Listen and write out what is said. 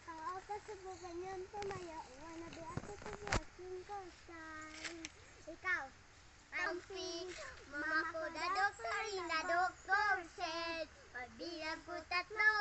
Nakakao ka sa bubanyan, tumaya, wanna be ako to working costan. Ikaw, Amping, mama ko na doktor, said, pagbilang ko tatlo,